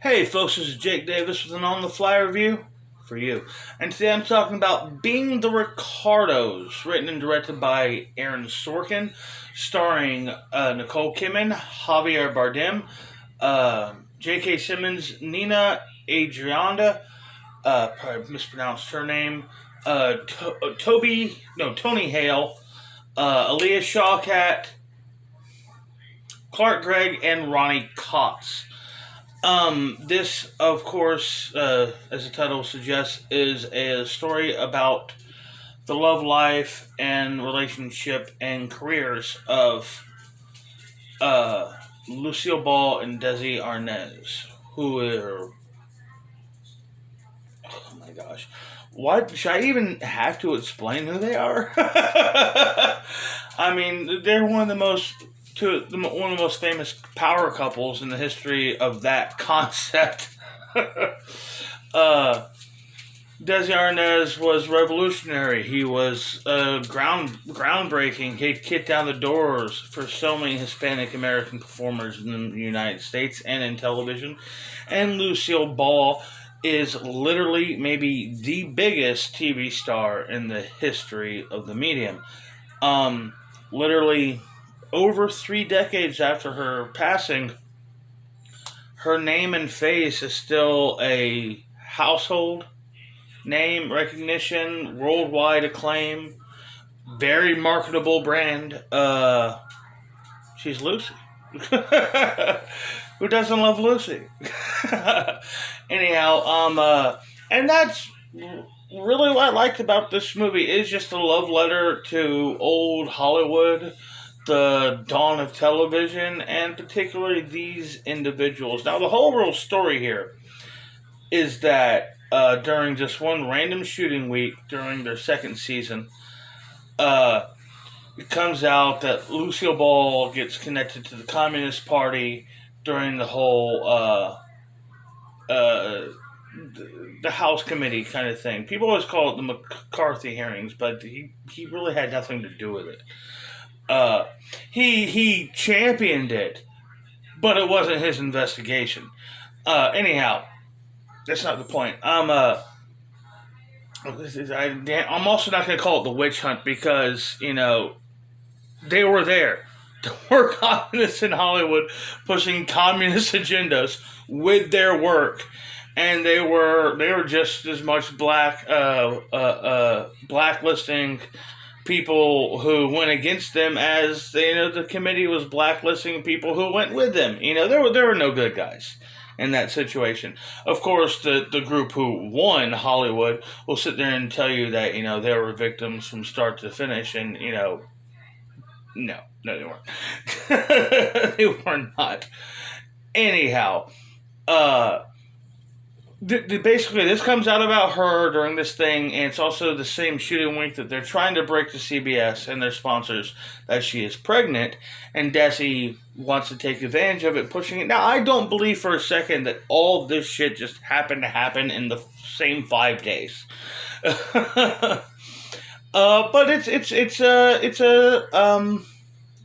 Hey folks, this is Jake Davis with an On the Fly review for you. And today I'm talking about Being the Ricardos, written and directed by Aaron Sorkin, starring Nicole Kidman, Javier Bardem, J.K. Simmons, Nina Adrianda, probably mispronounced her name, Tony Hale, Aaliyah Shawkat, Clark Gregg, and Ronnie Cox. This, of course, as the title suggests, is a story about the love life and relationship and careers of Lucille Ball and Desi Arnaz, who are, oh my gosh, what should I even have to explain who they are? I mean, they're one of the most famous power couples in the history of that concept. uh, Desi Arnaz was revolutionary. He was groundbreaking. He kicked down the doors for so many Hispanic American performers in the United States and in television. And Lucille Ball is literally maybe the biggest TV star in the history of the medium. Literally over 3 decades after her passing, her name and face is still a household name, recognition, worldwide acclaim, very marketable brand. She's Lucy. Who doesn't love Lucy? Anyhow, and that's really what I liked about this movie is just a love letter to old Hollywood, the dawn of television, and particularly these individuals. Now, the whole real story here is that during just one random shooting week during their second season, it comes out that Lucille Ball gets connected to the Communist Party during the whole the House Committee kind of thing. People always call it the McCarthy hearings, but he really had nothing to do with it. He championed it, but it wasn't his investigation. Anyhow, that's not the point. I'm also not going to call it the witch hunt because they were there. There were communists in Hollywood pushing communist agendas with their work, and they were just as much blacklisting people who went against them as the committee was blacklisting people who went with them. There were no good guys in that situation. Of course, the group who won Hollywood will sit there and tell you that they were victims from start to finish, and no, they weren't. They were not. Anyhow, basically, this comes out about her during this thing, and it's also the same shooting week that they're trying to break to CBS and their sponsors that she is pregnant, and Desi wants to take advantage of it, pushing it. Now, I don't believe for a second that all this shit just happened to happen in the same 5 days. But it's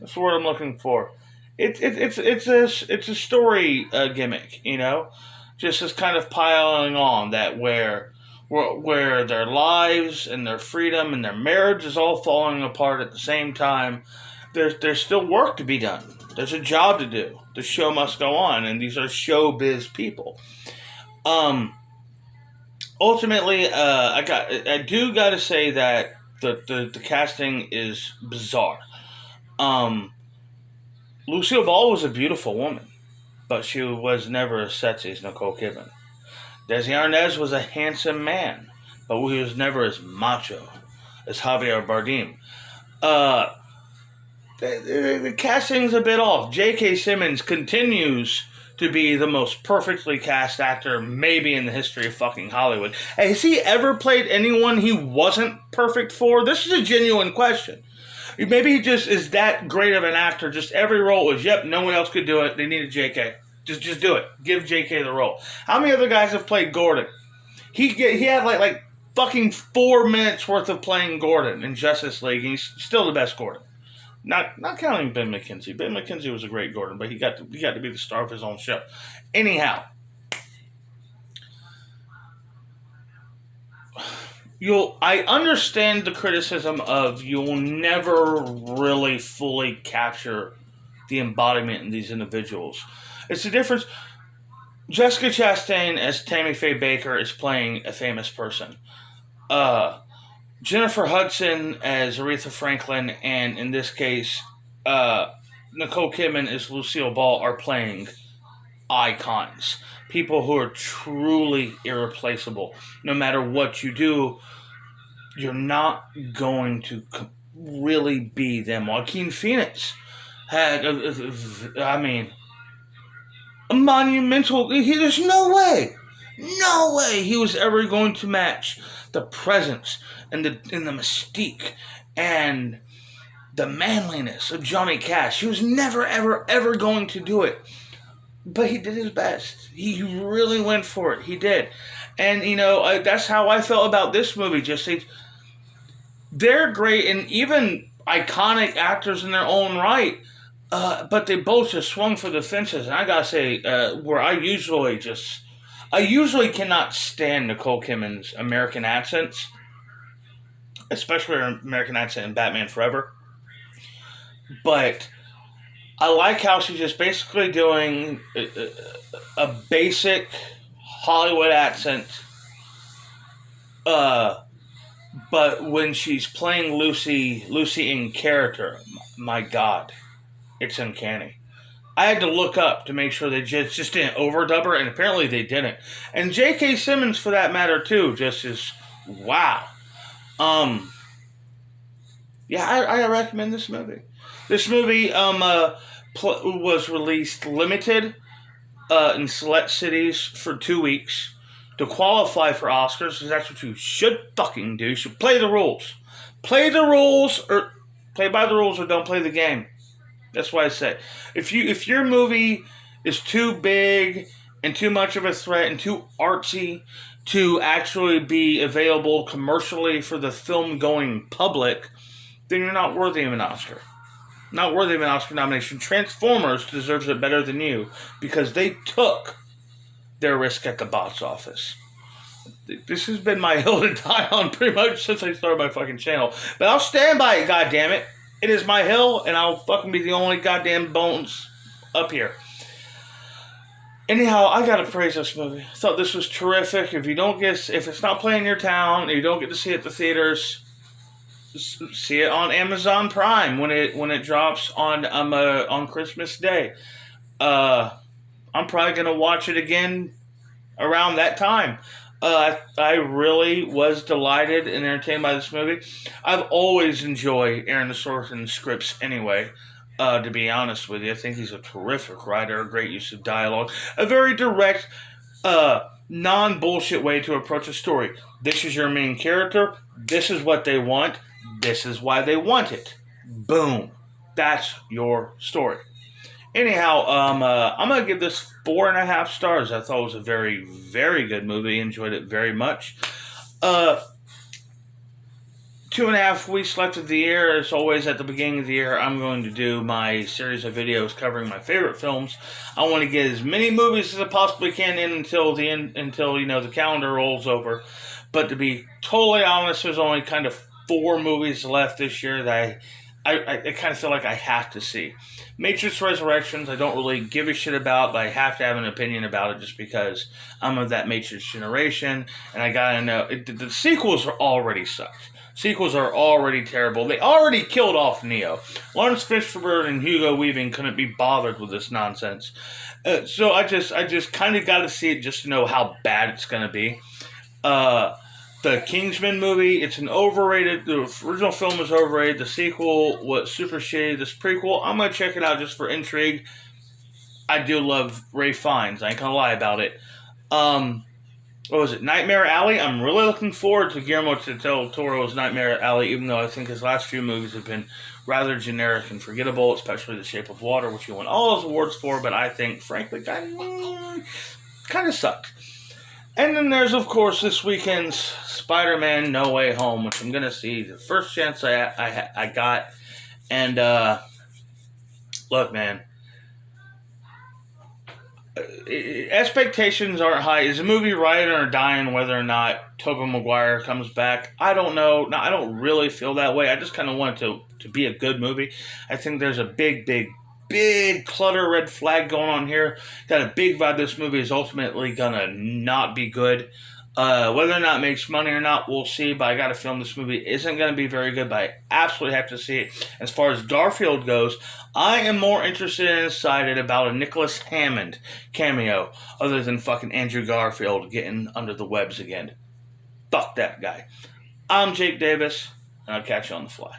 that's the word I'm looking for. It's a story gimmick, just as kind of piling on that where their lives and their freedom and their marriage is all falling apart at the same time. There's still work to be done. There's a job to do. The show must go on, and these are showbiz people. Ultimately, I do got to say that the casting is bizarre. Lucille Ball was a beautiful woman, but she was never as sexy as Nicole Kidman. Desi Arnaz was a handsome man, but he was never as macho as Javier Bardem. The casting's a bit off. J.K. Simmons continues to be the most perfectly cast actor maybe in the history of fucking Hollywood. Has he ever played anyone he wasn't perfect for? This is a genuine question. Maybe he just is that great of an actor. Just every role was, no one else could do it. They needed J.K. Just do it. Give J.K. the role. How many other guys have played Gordon? He had like fucking 4 minutes worth of playing Gordon in Justice League, and he's still the best Gordon. Not counting Ben McKenzie. Ben McKenzie was a great Gordon, but he got to be the star of his own show. Anyhow, I understand the criticism of you'll never really fully capture the embodiment in these individuals. It's the difference. Jessica Chastain as Tammy Faye Baker is playing a famous person. Uh, Jennifer Hudson as Aretha Franklin, and in this case, uh, Nicole Kidman as Lucille Ball are playing icons. People who are truly irreplaceable. No matter what you do, you're not going to really be them. Joaquin Phoenix had, I mean, a monumental. There's no way he was ever going to match the presence and the mystique and the manliness of Johnny Cash. He was never, ever, ever going to do it. But he did his best. He really went for it. He did. And, that's how I felt about this movie. They're great and even iconic actors in their own right. But they both just swung for the fences. And I gotta say, where I usually cannot stand Nicole Kidman's American accents, especially her American accent in Batman Forever. But I like how she's just basically doing a basic Hollywood accent. But when she's playing Lucy in character, my God, it's uncanny. I had to look up to make sure they just didn't overdub her, and apparently they didn't. And J.K. Simmons, for that matter, too, just is wow. Yeah, I recommend this movie. This movie was released limited in select cities for 2 weeks to qualify for Oscars, because that's what you should fucking do. You should play the rules. Play the rules, or play by the rules, or don't play the game. That's why I say, if your movie is too big and too much of a threat and too artsy to actually be available commercially for the film-going public, then you're not worthy of an Oscar. Not worthy of an Oscar nomination. Transformers deserves it better than you because they took their risk at the box office. This has been my hill to die on pretty much since I started my fucking channel. But I'll stand by it, goddammit. It is my hill, and I'll fucking be the only goddamn bones up here. Anyhow, I gotta praise this movie. I thought this was terrific. If it's not playing in your town, and you don't get to see it at the theaters, see it on Amazon Prime when it drops on Christmas Day. I'm probably gonna watch it again around that time. I really was delighted and entertained by this movie. I've always enjoyed Aaron Sorkin's scripts anyway, to be honest with you. I think he's a terrific writer, a great use of dialogue, a very direct, non-bullshit way to approach a story. This is your main character. This is what they want. This is why they want it. Boom. That's your story. Anyhow, I'm going to give this 4.5 stars. I thought it was a very, very good movie. Enjoyed it very much. 2.5 weeks left of the year. As always, at the beginning of the year, I'm going to do my series of videos covering my favorite films. I want to get as many movies as I possibly can in until the calendar rolls over. But to be totally honest, there's only kind of 4 movies left this year that I kind of feel like I have to see. Matrix Resurrections, I don't really give a shit about, but I have to have an opinion about it just because I'm of that Matrix generation, and I gotta know. The sequels are already sucked. Sequels are already terrible. They already killed off Neo. Lawrence Fishburne and Hugo Weaving couldn't be bothered with this nonsense. So I just kind of got to see it just to know how bad it's gonna be. The Kingsman movie, it's an overrated. The original film was overrated. The sequel was super shitty. This prequel, I'm going to check it out just for intrigue. I do love Ray Fiennes. I ain't going to lie about it. What was it? Nightmare Alley? I'm really looking forward to Guillermo del Toro's Nightmare Alley, even though I think his last few movies have been rather generic and forgettable, especially The Shape of Water, which he won all those awards for, but I think, frankly, kind of sucked. And then there's, of course, this weekend's Spider-Man No Way Home, which I'm going to see the first chance I got. And, look, man, expectations aren't high. Is the movie riding or dying whether or not Tobey Maguire comes back? I don't know. No, I don't really feel that way. I just kind of want it to be a good movie. I think there's a big clutter red flag going on here. Got a big vibe this movie is ultimately gonna not be good. Whether or not it makes money or not, we'll see. But I got a feeling this movie isn't going to be very good. But I absolutely have to see it. As far as Garfield goes, I am more interested and excited about a Nicholas Hammond cameo, other than fucking Andrew Garfield getting under the webs again. Fuck that guy. I'm Jake Davis, and I'll catch you on the fly.